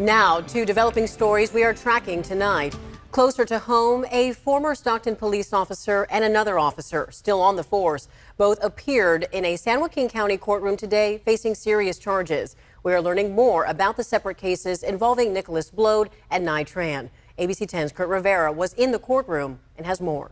Now to developing stories we are tracking tonight. Closer to home, a former Stockton police officer and another officer still on the force both appeared in a San Joaquin County courtroom today facing serious charges. We are learning more about the separate cases involving Nicholas Bloed Ny Tran. ABC 10's Kurt Rivera was in the courtroom and has more.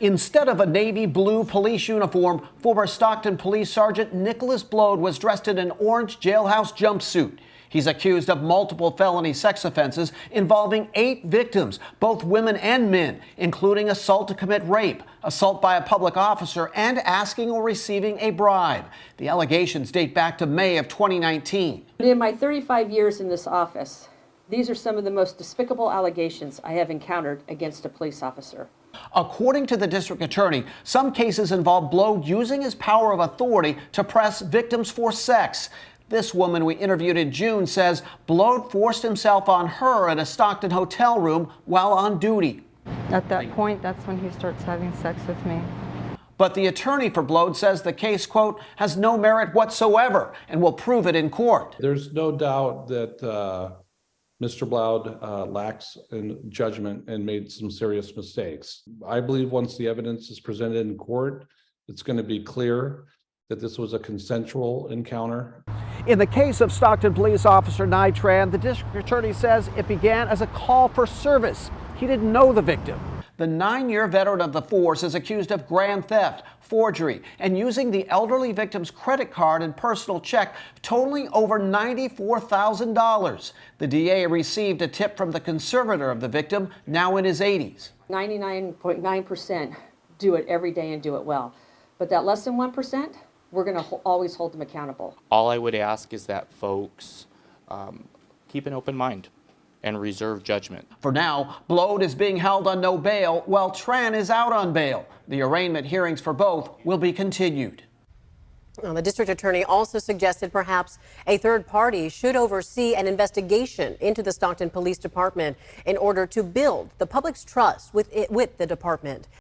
Instead of a navy blue police uniform, former Stockton Police Sergeant Nicholas Bloed was dressed in an orange jailhouse jumpsuit. He's accused of multiple felony sex offenses involving 8 victims, both women and men, including assault to commit rape, assault by a public officer, and asking or receiving a bribe. The allegations date back to May of 2019. In my 35 years in this office, these are some of the most despicable allegations I have encountered against a police officer. According to the district attorney, some cases involve Bloed using his power of authority to press victims for sex. This woman we interviewed in June says Bloed forced himself on her in a Stockton hotel room while on duty. At that point, that's when he starts having sex with me. But the attorney for Bloed says the case, quote, has no merit whatsoever and will prove it in court. There's no doubt that Mr. Bloed lacks in judgment and made some serious mistakes. I believe once the evidence is presented in court, it's going to be clear that this was a consensual encounter. In the case of Stockton Police Officer Ny Tran, the district attorney says it began as a call for service. He didn't know the victim. The 9-year veteran of the force is accused of grand theft, forgery, and using the elderly victim's credit card and personal check totaling over $94,000. The DA received a tip from the conservator of the victim, now in his 80s. 99.9% do it every day and do it well. But that less than 1%, we're going to always hold them accountable. All I would ask is that folks keep an open mind and reserve judgment. For now, Bloed is being held on no bail while Tran is out on bail. The arraignment hearings for both will be continued. Well, the district attorney also suggested perhaps a third party should oversee an investigation into the Stockton Police Department in order to build the public's trust with the department.